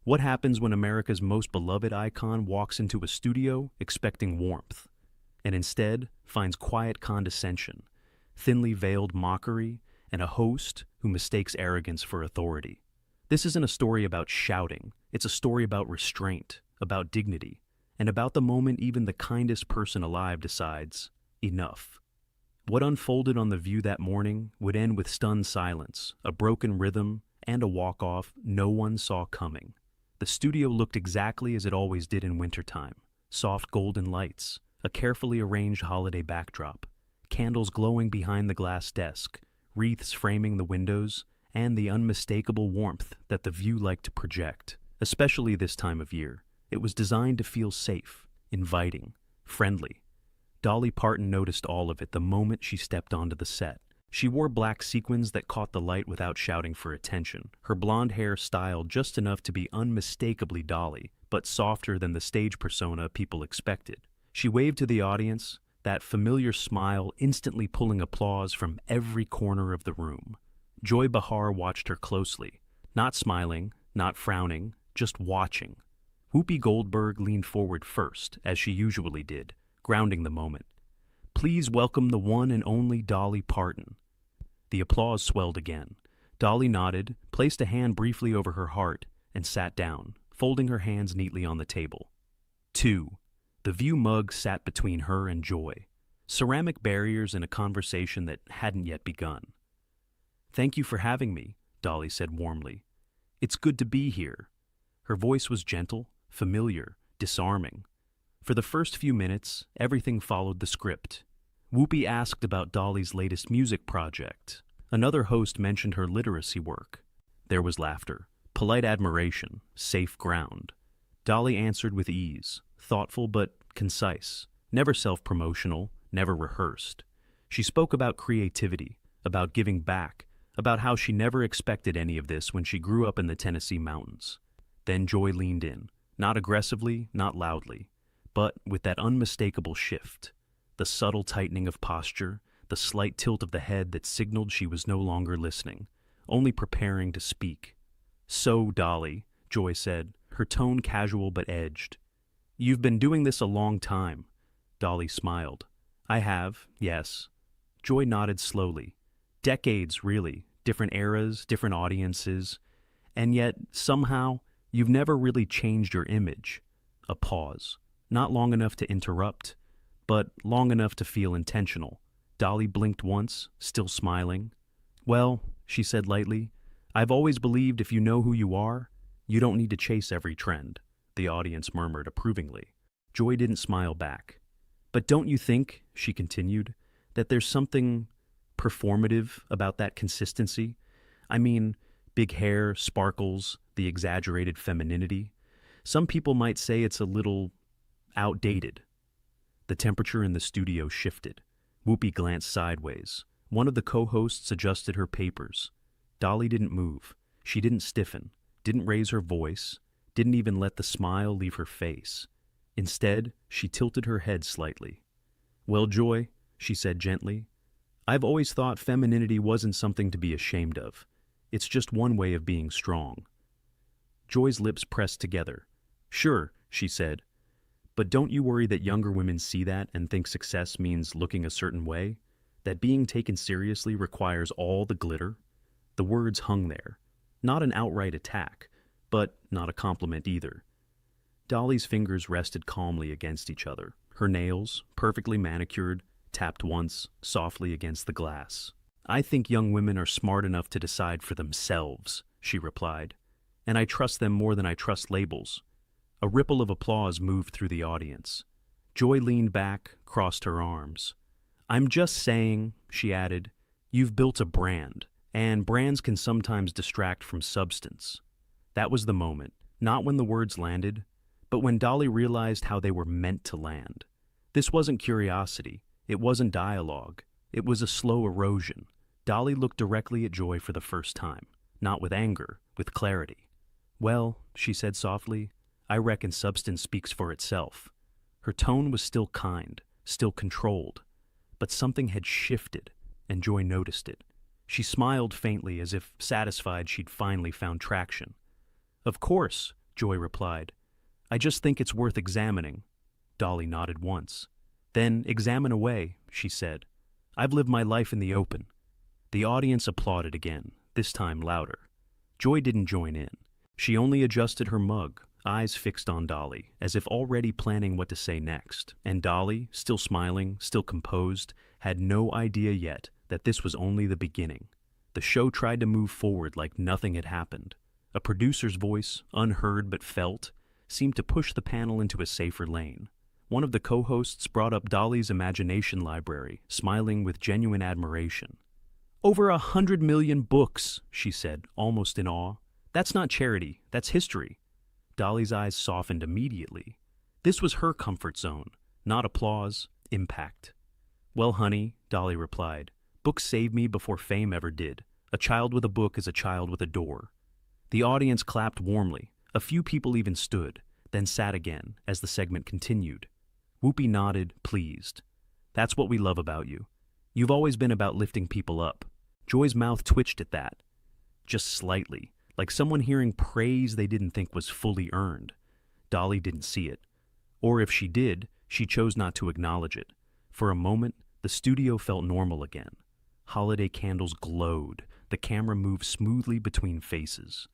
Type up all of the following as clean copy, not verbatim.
What happens when America's most beloved icon walks into a studio expecting warmth, and instead finds quiet condescension, thinly veiled mockery, and a host who mistakes arrogance for authority? This isn't a story about shouting, it's a story about restraint, about dignity, and about the moment even the kindest person alive decides, enough. What unfolded on The View that morning would end with stunned silence, a broken rhythm, and a walk-off no one saw coming. The studio looked exactly as it always did in wintertime: soft golden lights, a carefully arranged holiday backdrop, candles glowing behind the glass desk, wreaths framing the windows, and the unmistakable warmth that The View liked to project, especially this time of year. It was designed to feel safe, inviting, friendly. Dolly Parton noticed all of it the moment she stepped onto the set. She wore black sequins that caught the light without shouting for attention, her blonde hair styled just enough to be unmistakably Dolly, but softer than the stage persona people expected. She waved to the audience, that familiar smile instantly pulling applause from every corner of the room. Joy Behar watched her closely, not smiling, not frowning, just watching. Whoopi Goldberg leaned forward first, as she usually did, grounding the moment. "Please welcome the one and only Dolly Parton." The applause swelled again. Dolly nodded, placed a hand briefly over her heart, and sat down, folding her hands neatly on the table. 2. The View mug sat between her and Joy, ceramic barriers in a conversation that hadn't yet begun. "Thank you for having me," Dolly said warmly. "It's good to be here." Her voice was gentle, familiar, disarming. For the first few minutes, everything followed the script. Whoopi asked about Dolly's latest music project. Another host mentioned her literacy work. There was laughter, polite admiration, safe ground. Dolly answered with ease, thoughtful but concise, never self-promotional, never rehearsed. She spoke about creativity, about giving back, about how she never expected any of this when she grew up in the Tennessee mountains. Then Joy leaned in, not aggressively, not loudly, but with that unmistakable shift, the subtle tightening of posture, the slight tilt of the head that signaled she was no longer listening, only preparing to speak. "So, Dolly," Joy said, her tone casual but edged. "You've been doing this a long time." Dolly smiled. "I have, yes." Joy nodded slowly. "Decades, really. Different eras, different audiences. And yet, somehow, you've never really changed your image." A pause. Not long enough to interrupt, but long enough to feel intentional. Dolly blinked once, still smiling. "Well," she said lightly, "I've always believed if you know who you are, you don't need to chase every trend." The audience murmured approvingly. Joy didn't smile back. "But don't you think," she continued, "that there's something performative about that consistency? I mean, big hair, sparkles, the exaggerated femininity. Some people might say it's a little outdated." The temperature in the studio shifted. Whoopi glanced sideways. One of the co-hosts adjusted her papers. Dolly didn't move. She didn't stiffen, didn't raise her voice, didn't even let the smile leave her face. Instead, she tilted her head slightly. "Well, Joy," she said gently, "I've always thought femininity wasn't something to be ashamed of. It's just one way of being strong." Joy's lips pressed together. "Sure," she said. "But don't you worry that younger women see that and think success means looking a certain way? That being taken seriously requires all the glitter?" The words hung there. Not an outright attack, but not a compliment either. Dolly's fingers rested calmly against each other. Her nails, perfectly manicured, tapped once, softly against the glass. "I think young women are smart enough to decide for themselves," she replied. "And I trust them more than I trust labels." A ripple of applause moved through the audience. Joy leaned back, crossed her arms. "I'm just saying," she added, "you've built a brand, and brands can sometimes distract from substance." That was the moment, not when the words landed, but when Dolly realized how they were meant to land. This wasn't curiosity, it wasn't dialogue, it was a slow erosion. Dolly looked directly at Joy for the first time, not with anger, with clarity. "Well," she said softly, "I reckon substance speaks for itself." Her tone was still kind, still controlled, but something had shifted, and Joy noticed it. She smiled faintly as if satisfied she'd finally found traction. "Of course," Joy replied. I just think it's worth examining. Dolly nodded once. Then examine away, she said. I've lived my life in the open. The audience applauded again, this time louder. Joy didn't join in. She only adjusted her mug, eyes fixed on Dolly, as if already planning what to say next. And Dolly, still smiling, still composed, had no idea yet that this was only the beginning. The show tried to move forward like nothing had happened. A producer's voice, unheard but felt, seemed to push the panel into a safer lane. One of the co-hosts brought up Dolly's imagination library, smiling with genuine admiration. Over 100 million books, she said, almost in awe. That's not charity, that's history. Dolly's eyes softened immediately. This was her comfort zone, not applause, impact. Well, honey, Dolly replied, books saved me before fame ever did. A child with a book is a child with a door. The audience clapped warmly. A few people even stood, then sat again as the segment continued. Whoopi nodded, pleased. That's what we love about you. You've always been about lifting people up. Joy's mouth twitched at that. Just slightly, like someone hearing praise they didn't think was fully earned. Dolly didn't see it. Or if she did, she chose not to acknowledge it. For a moment, the studio felt normal again. Holiday candles glowed. The camera moved smoothly between faces.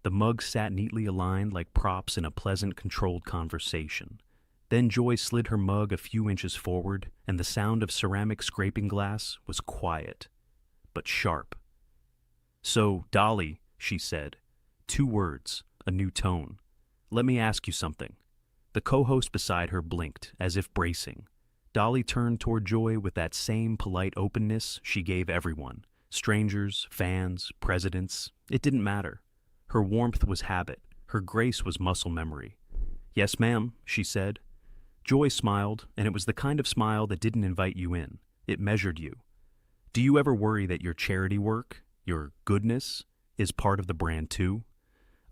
The mugs sat neatly aligned like props in a pleasant, controlled conversation. Then Joy slid her mug a few inches forward, and the sound of ceramic scraping glass was quiet, but sharp. So, Dolly, she said, 2 words, a new tone. Let me ask you something. The co-host beside her blinked, as if bracing. Dolly turned toward Joy with that same polite openness she gave everyone. Strangers, fans, presidents, it didn't matter. Her warmth was habit. Her grace was muscle memory. Yes, ma'am, she said. Joy smiled, and it was the kind of smile that didn't invite you in. It measured you. Do you ever worry that your charity work, your goodness, is part of the brand too?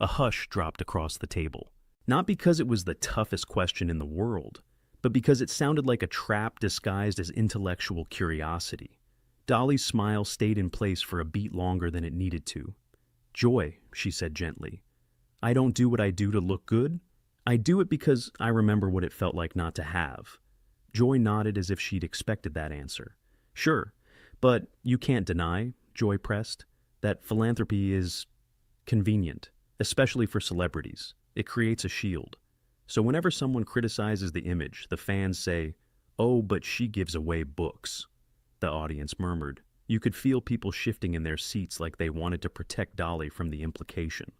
A hush dropped across the table. Not because it was the toughest question in the world, but because it sounded like a trap disguised as intellectual curiosity. Dolly's smile stayed in place for a beat longer than it needed to. Joy, she said gently, I don't do what I do to look good. I do it because I remember what it felt like not to have. Joy nodded as if she'd expected that answer. Sure, but you can't deny, Joy pressed, that philanthropy is convenient, especially for celebrities. It creates a shield. So whenever someone criticizes the image, the fans say, oh, but she gives away books. The audience murmured. You could feel people shifting in their seats like they wanted to protect Dolly from the implication.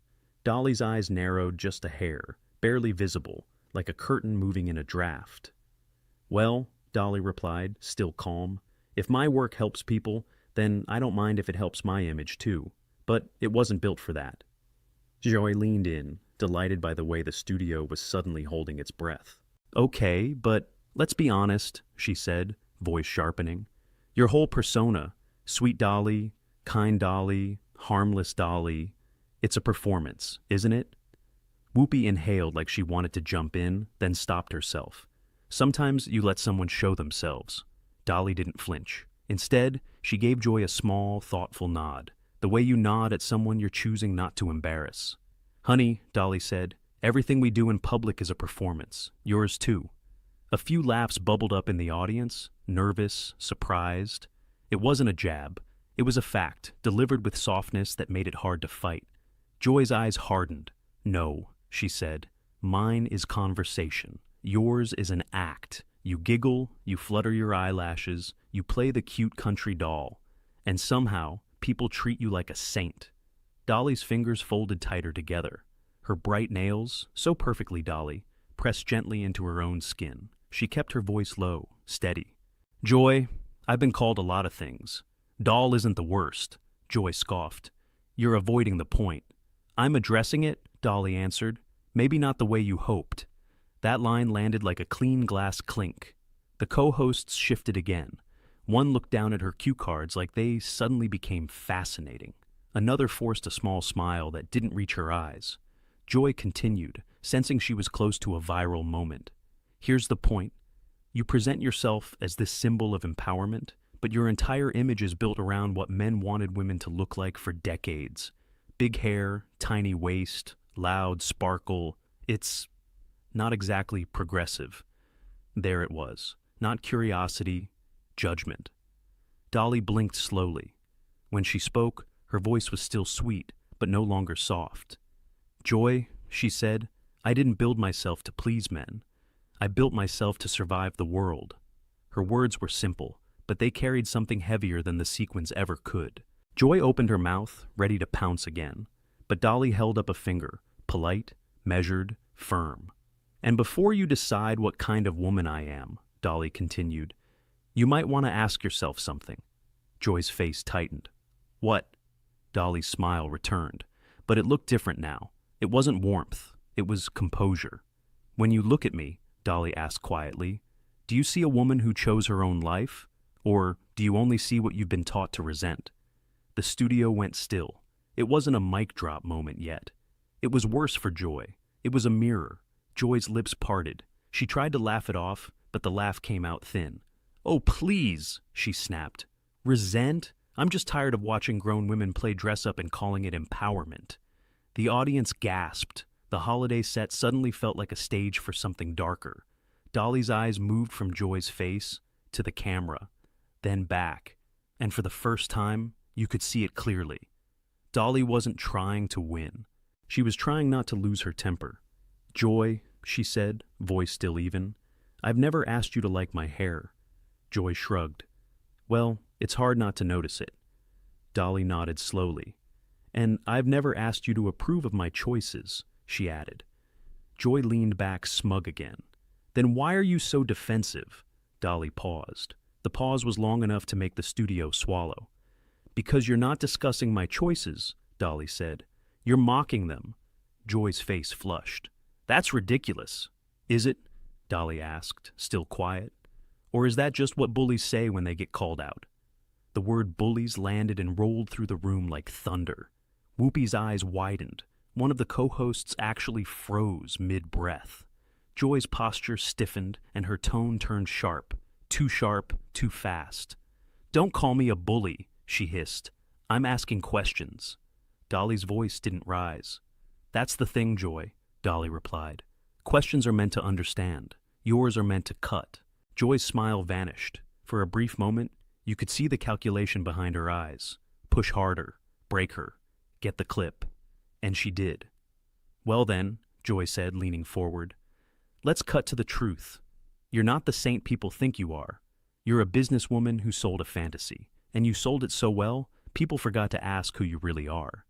Dolly's eyes narrowed just a hair, barely visible, like a curtain moving in a draft. Well, Dolly replied, still calm, if my work helps people, then I don't mind if it helps my image too. But it wasn't built for that. Joy leaned in, delighted by the way the studio was suddenly holding its breath. Okay, but let's be honest, she said, voice sharpening. Your whole persona, sweet Dolly, kind Dolly, harmless Dolly, it's a performance, isn't it? Whoopi inhaled like she wanted to jump in, then stopped herself. Sometimes you let someone show themselves. Dolly didn't flinch. Instead, she gave Joy a small, thoughtful nod, the way you nod at someone you're choosing not to embarrass. Honey, Dolly said, everything we do in public is a performance. Yours too. A few laughs bubbled up in the audience, nervous, surprised. It wasn't a jab. It was a fact, delivered with softness that made it hard to fight. Joy's eyes hardened. No, she said. Mine is conversation. Yours is an act. You giggle, you flutter your eyelashes, you play the cute country doll. And somehow, people treat you like a saint. Dolly's fingers folded tighter together. Her bright nails, so perfectly Dolly, pressed gently into her own skin. She kept her voice low, steady. Joy, I've been called a lot of things. Doll isn't the worst, Joy scoffed. You're avoiding the point. I'm addressing it, Dolly answered. Maybe not the way you hoped. That line landed like a clean glass clink. The co-hosts shifted again. One looked down at her cue cards like they suddenly became fascinating. Another forced a small smile that didn't reach her eyes. Joy continued, sensing she was close to a viral moment. Here's the point. You present yourself as this symbol of empowerment, but your entire image is built around what men wanted women to look like for decades. Big hair, tiny waist, loud sparkle, It's not exactly progressive. There it was. Not curiosity, judgment. Dolly blinked slowly. When she spoke, her voice was still sweet, but no longer soft. "Joy," she said, "I didn't build myself to please men. I built myself to survive the world." Her words were simple, but they carried something heavier than the sequins ever could. Joy opened her mouth, ready to pounce again, but Dolly held up a finger, polite, measured, firm. "And before you decide what kind of woman I am," Dolly continued, "you might want to ask yourself something." Joy's face tightened. "What?" Dolly's smile returned, but it looked different now. It wasn't warmth, it was composure. "When you look at me," Dolly asked quietly, "do you see a woman who chose her own life? Or do you only see what you've been taught to resent?" The studio went still. It wasn't a mic drop moment yet. It was worse for Joy. It was a mirror. Joy's lips parted. She tried to laugh it off, but the laugh came out thin. "Oh, please," she snapped. "Resent? I'm just tired of watching grown women play dress-up and calling it empowerment." The audience gasped. The holiday set suddenly felt like a stage for something darker. Dolly's eyes moved from Joy's face to the camera, then back, and for the first time, you could see it clearly. Dolly wasn't trying to win. She was trying not to lose her temper. "Joy," she said, voice still even, "I've never asked you to like my hair." Joy shrugged. "Well, it's hard not to notice it." Dolly nodded slowly. "And I've never asked you to approve of my choices," she added. Joy leaned back smug again. "Then why are you so defensive?" Dolly paused. The pause was long enough to make the studio swallow. "Because you're not discussing my choices," Dolly said. "You're mocking them." Joy's face flushed. "That's ridiculous." "Is it?" Dolly asked, still quiet. "Or is that just what bullies say when they get called out?" The word bullies landed and rolled through the room like thunder. Whoopi's eyes widened. One of the co-hosts actually froze mid-breath. Joy's posture stiffened and her tone turned sharp. Too sharp, too fast. "Don't call me a bully," she hissed. "I'm asking questions." Dolly's voice didn't rise. "That's the thing, Joy," Dolly replied. "Questions are meant to understand. Yours are meant to cut." Joy's smile vanished. For a brief moment, you could see the calculation behind her eyes. Push harder, break her, get the clip. And she did. "Well then," Joy said, leaning forward, "let's cut to the truth. You're not the saint people think you are. You're a businesswoman who sold a fantasy. And you sold it so well, people forgot to ask who you really are."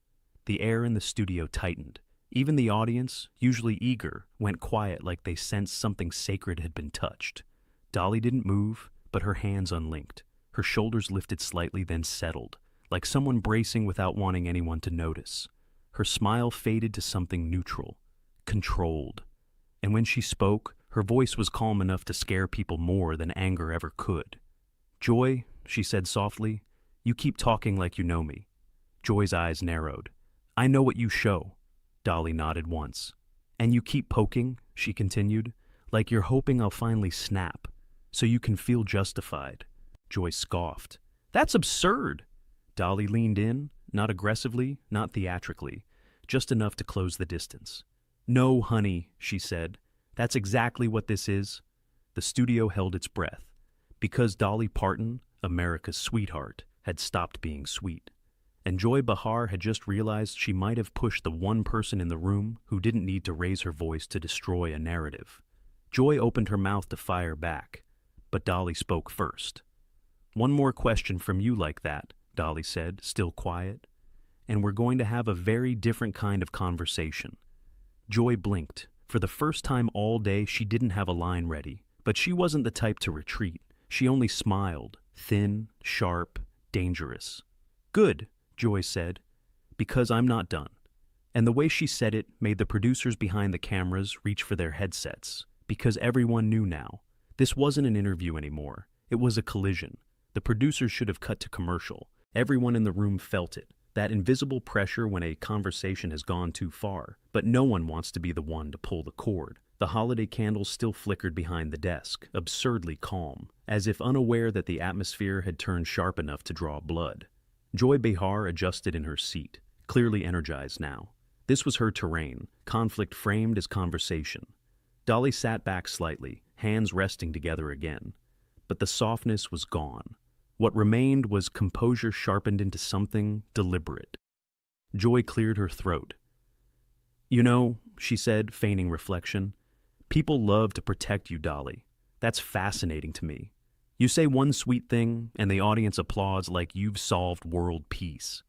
The air in the studio tightened. Even the audience, usually eager, went quiet like they sensed something sacred had been touched. Dolly didn't move, but her hands unlinked. Her shoulders lifted slightly, then settled, like someone bracing without wanting anyone to notice. Her smile faded to something neutral, controlled. And when she spoke, her voice was calm enough to scare people more than anger ever could. "Joy," she said softly, "you keep talking like you know me." Joy's eyes narrowed. "I know what you show." Dolly nodded once. "And you keep poking," she continued, "like you're hoping I'll finally snap, so you can feel justified." Joy scoffed. "That's absurd." Dolly leaned in, not aggressively, not theatrically, just enough to close the distance. "No, honey," she said. "That's exactly what this is." The studio held its breath. Because Dolly Parton, America's sweetheart, had stopped being sweet. And Joy Behar had just realized she might have pushed the one person in the room who didn't need to raise her voice to destroy a narrative. Joy opened her mouth to fire back, but Dolly spoke first. "One more question from you like that," Dolly said, still quiet. "And we're going to have a very different kind of conversation." Joy blinked. For the first time all day, she didn't have a line ready, but she wasn't the type to retreat. She only smiled, thin, sharp, dangerous. "Good," Joy said, "because I'm not done." And the way she said it made the producers behind the cameras reach for their headsets, because everyone knew now. This wasn't an interview anymore. It was a collision. The producers should have cut to commercial. Everyone in the room felt it, that invisible pressure when a conversation has gone too far, but no one wants to be the one to pull the cord. The holiday candles still flickered behind the desk, absurdly calm, as if unaware that the atmosphere had turned sharp enough to draw blood. Joy Behar adjusted in her seat, clearly energized now. This was her terrain, conflict framed as conversation. Dolly sat back slightly, hands resting together again. But the softness was gone. What remained was composure sharpened into something deliberate. Joy cleared her throat. "You know," she said, feigning reflection, "people love to protect you, Dolly. That's fascinating to me. You say one sweet thing, and the audience applauds like you've solved world peace."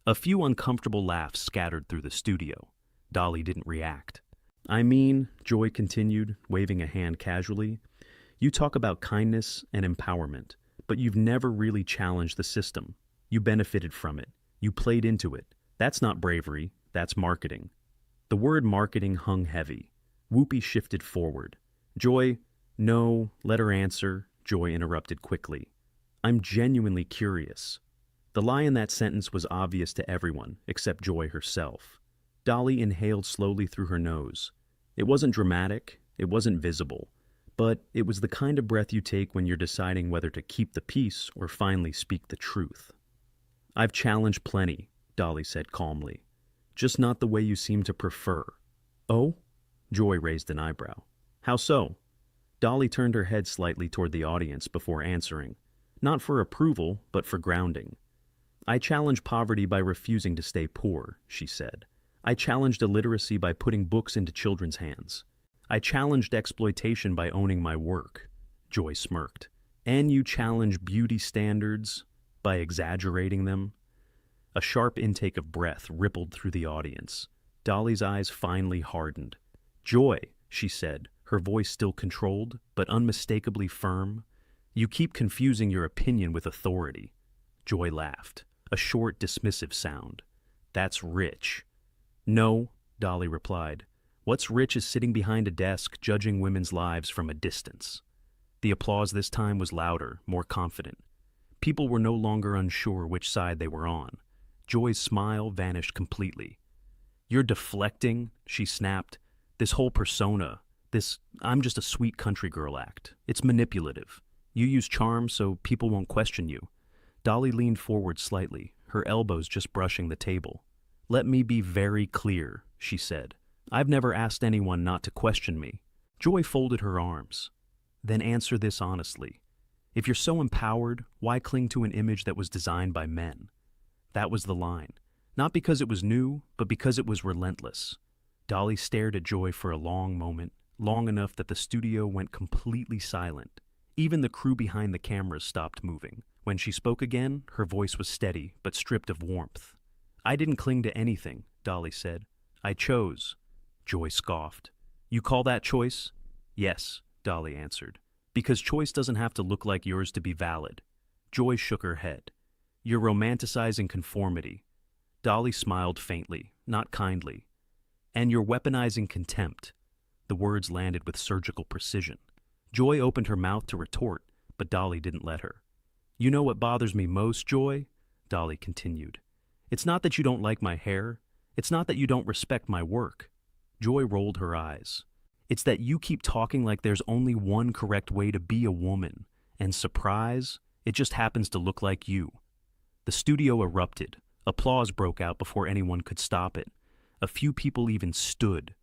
A few uncomfortable laughs scattered through the studio. Dolly didn't react. "I mean," Joy continued, waving a hand casually, "you talk about kindness and empowerment, but you've never really challenged the system. You benefited from it. You played into it. That's not bravery, that's marketing." The word marketing hung heavy. Whoopi shifted forward. "Joy, no, let her answer," Joy interrupted quickly. "I'm genuinely curious." The lie in that sentence was obvious to everyone, except Joy herself. Dolly inhaled slowly through her nose. It wasn't dramatic, it wasn't visible, but it was the kind of breath you take when you're deciding whether to keep the peace or finally speak the truth. "I've challenged plenty," Dolly said calmly. "Just not the way you seem to prefer." "Oh?" Joy raised an eyebrow. "How so?" Dolly turned her head slightly toward the audience before answering, not for approval, but for grounding. "I challenge poverty by refusing to stay poor," she said. "I challenged illiteracy by putting books into children's hands. I challenged exploitation by owning my work." Joy smirked. "And you challenge beauty standards by exaggerating them?" A sharp intake of breath rippled through the audience. Dolly's eyes finally hardened. "Joy," she said, her voice still controlled, but unmistakably firm, "you keep confusing your opinion with authority." Joy laughed, a short, dismissive sound. "That's rich." "No," Dolly replied. "What's rich is sitting behind a desk judging women's lives from a distance." The applause this time was louder, more confident. People were no longer unsure which side they were on. Joy's smile vanished completely. "You're deflecting," she snapped. "This whole persona, this 'I'm just a sweet country girl' act, it's manipulative. You use charm so people won't question you." Dolly leaned forward slightly, her elbows just brushing the table. "Let me be very clear," she said. "I've never asked anyone not to question me." Joy folded her arms. "Then answer this honestly. If you're so empowered, why cling to an image that was designed by men?" That was the line. Not because it was new, but because it was relentless. Dolly stared at Joy for a long moment, long enough that the studio went completely silent. Even the crew behind the cameras stopped moving. When she spoke again, her voice was steady, but stripped of warmth. "I didn't cling to anything," Dolly said. "I chose." Joy scoffed. "You call that choice?" "Yes," Dolly answered. "Because choice doesn't have to look like yours to be valid." Joy shook her head. "You're romanticizing conformity." Dolly smiled faintly, not kindly. "And you're weaponizing contempt." The words landed with surgical precision. Joy opened her mouth to retort, but Dolly didn't let her. "You know what bothers me most, Joy?" Dolly continued. "It's not that you don't like my hair. It's not that you don't respect my work." Joy rolled her eyes. "It's that you keep talking like there's only one correct way to be a woman. And surprise, it just happens to look like you." The studio erupted. Applause broke out before anyone could stop it. A few people even stood.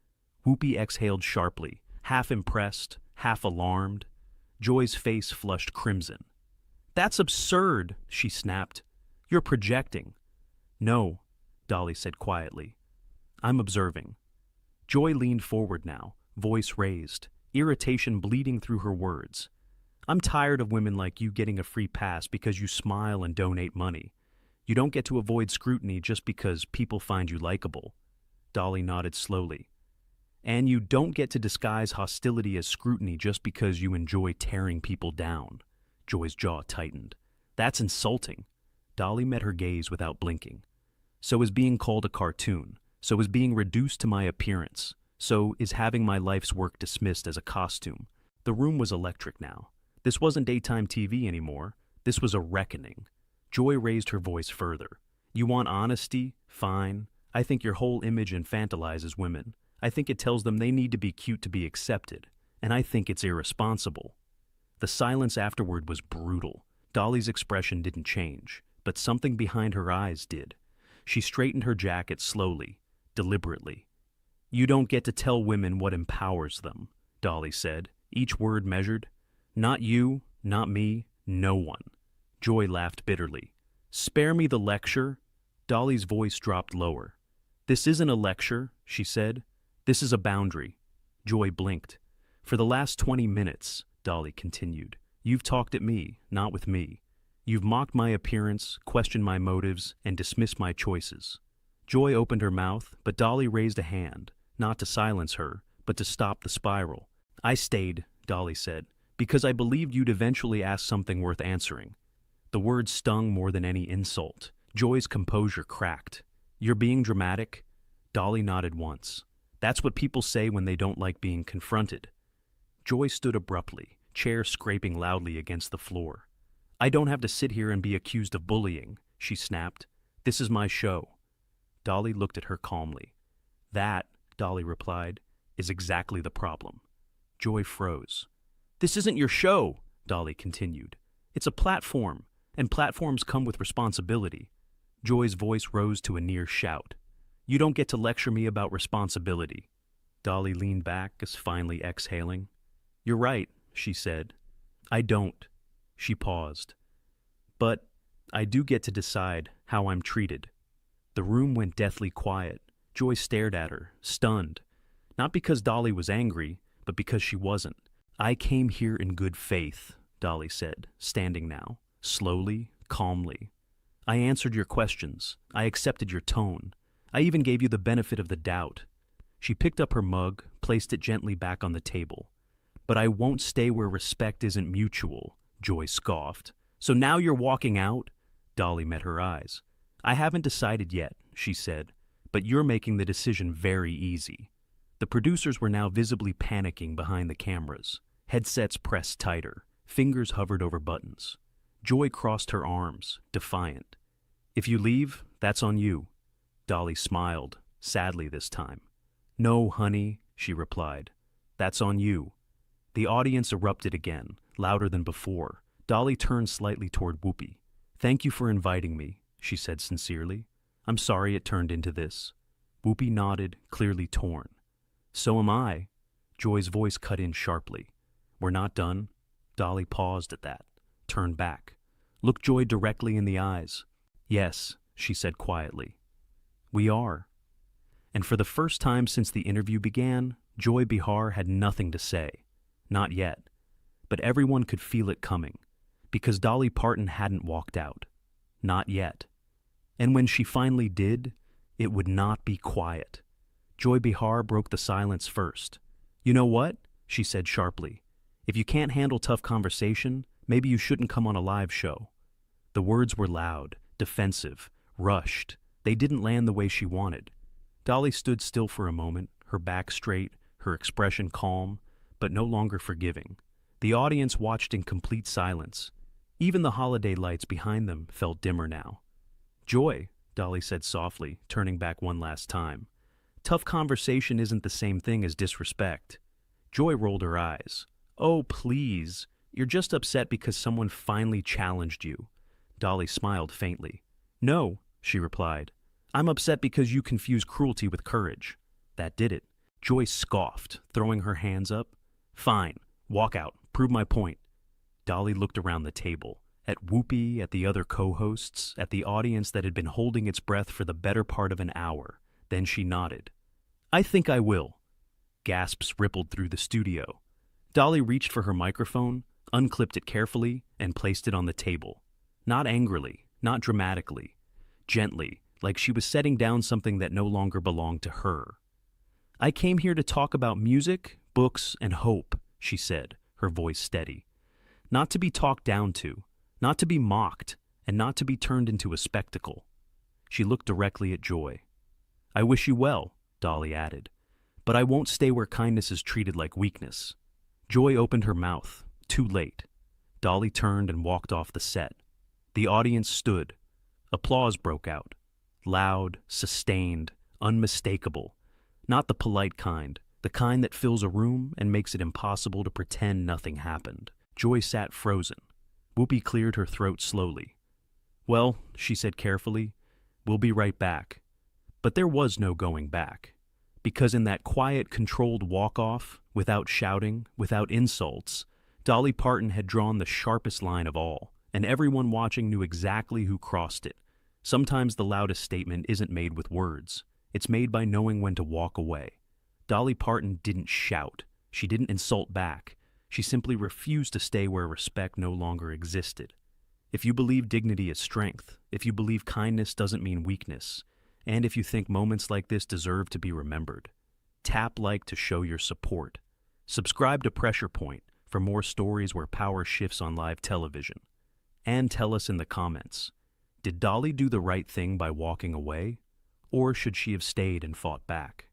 Whoopi exhaled sharply, half impressed, half alarmed. Joy's face flushed crimson. "That's absurd," she snapped. "You're projecting." "No," Dolly said quietly. "I'm observing." Joy leaned forward now, voice raised, irritation bleeding through her words. "I'm tired of women like you getting a free pass because you smile and donate money. You don't get to avoid scrutiny just because people find you likable." Dolly nodded slowly. "And you don't get to disguise hostility as scrutiny just because you enjoy tearing people down." Joy's jaw tightened. "That's insulting." Dolly met her gaze without blinking. "So is being called a cartoon. So is being reduced to my appearance. So is having my life's work dismissed as a costume." The room was electric now. This wasn't daytime TV anymore. This was a reckoning. Joy raised her voice further. "You want honesty? Fine. I think your whole image infantilizes women. I think it tells them they need to be cute to be accepted. And I think it's irresponsible." The silence afterward was brutal. Dolly's expression didn't change, but something behind her eyes did. She straightened her jacket slowly. deliberately. "You don't get to tell women what empowers them," Dolly said, each word measured. "Not you, not me, no one." Joy laughed bitterly. "Spare me the lecture." Dolly's voice dropped lower. "This isn't a lecture," she said. "This is a boundary." Joy blinked. "For the last 20 minutes, Dolly continued, you've talked at me, not with me. You've mocked my appearance, questioned my motives, and dismissed my choices." Joy opened her mouth, but Dolly raised a hand, not to silence her, but to stop the spiral. "I stayed," Dolly said, "because I believed you'd eventually ask something worth answering." The words stung more than any insult. Joy's composure cracked. "You're being dramatic?" Dolly nodded once. "That's what people say when they don't like being confronted." Joy stood abruptly, chair scraping loudly against the floor. "I don't have to sit here and be accused of bullying," she snapped. "This is my show." Dolly looked at her calmly. "That," Dolly replied, "is exactly the problem." Joy froze. "This isn't your show," Dolly continued. "It's a platform, and platforms come with responsibility." Joy's voice rose to a near shout. "You don't get to lecture me about responsibility." Dolly leaned back as finally exhaling. "You're right," she said. "I don't." She paused. "But I do get to decide how I'm treated." The room went deathly quiet. Joy stared at her, stunned. Not because Dolly was angry, but because she wasn't. "I came here in good faith," Dolly said, standing now, slowly, calmly. "I answered your questions. I accepted your tone. I even gave you the benefit of the doubt." She picked up her mug, placed it gently back on the table. "But I won't stay where respect isn't mutual," Joy scoffed. "So now you're walking out?" Dolly met her eyes. "I haven't decided yet," she said, "but you're making the decision very easy." The producers were now visibly panicking behind the cameras. Headsets pressed tighter. Fingers hovered over buttons. Joy crossed her arms, defiant. "If you leave, that's on you." Dolly smiled, sadly this time. "No, honey," she replied. "That's on you." The audience erupted again, louder than before. Dolly turned slightly toward Whoopi. "Thank you for inviting me," she said sincerely. "I'm sorry it turned into this." Whoopi nodded, clearly torn. "So am I." Joy's voice cut in sharply. "We're not done." Dolly paused at that, turned back, looked Joy directly in the eyes. "Yes," she said quietly. "We are." And for the first time since the interview began, Joy Behar had nothing to say. Not yet. But everyone could feel it coming, because Dolly Parton hadn't walked out. Not yet. And when she finally did, it would not be quiet. Joy Behar broke the silence first. "You know what?" she said sharply. "If you can't handle tough conversation, maybe you shouldn't come on a live show." The words were loud, defensive, rushed. They didn't land the way she wanted. Dolly stood still for a moment, her back straight, her expression calm, but no longer forgiving. The audience watched in complete silence. Even the holiday lights behind them felt dimmer now. "Joy," Dolly said softly, turning back one last time. "Tough conversation isn't the same thing as disrespect." Joy rolled her eyes. "Oh, please. You're just upset because someone finally challenged you." Dolly smiled faintly. "No," she replied. "I'm upset because you confuse cruelty with courage." That did it. Joy scoffed, throwing her hands up. "Fine. Walk out. Prove my point." Dolly looked around the table, at Whoopi, at the other co-hosts, at the audience that had been holding its breath for the better part of an hour. Then she nodded. "I think I will." Gasps rippled through the studio. Dolly reached for her microphone, unclipped it carefully, and placed it on the table. Not angrily, not dramatically. Gently, like she was setting down something that no longer belonged to her. "I came here to talk about music, books, and hope," she said, her voice steady. "Not to be talked down to, not to be mocked, and not to be turned into a spectacle." She looked directly at Joy. "I wish you well," Dolly added, "but I won't stay where kindness is treated like weakness." Joy opened her mouth, too late. Dolly turned and walked off the set. The audience stood. Applause broke out. Loud, sustained, unmistakable. Not the polite kind, the kind that fills a room and makes it impossible to pretend nothing happened. Joy sat frozen. Whoopi cleared her throat slowly. "Well," she said carefully, "we'll be right back." But there was no going back. Because in that quiet, controlled walk-off, without shouting, without insults, Dolly Parton had drawn the sharpest line of all, and everyone watching knew exactly who crossed it. Sometimes the loudest statement isn't made with words. It's made by knowing when to walk away. Dolly Parton didn't shout. She didn't insult back. She simply refused to stay where respect no longer existed. If you believe dignity is strength, if you believe kindness doesn't mean weakness, and if you think moments like this deserve to be remembered, tap like to show your support. Subscribe to Pressure Point for more stories where power shifts on live television. And tell us in the comments, did Dolly do the right thing by walking away, or should she have stayed and fought back?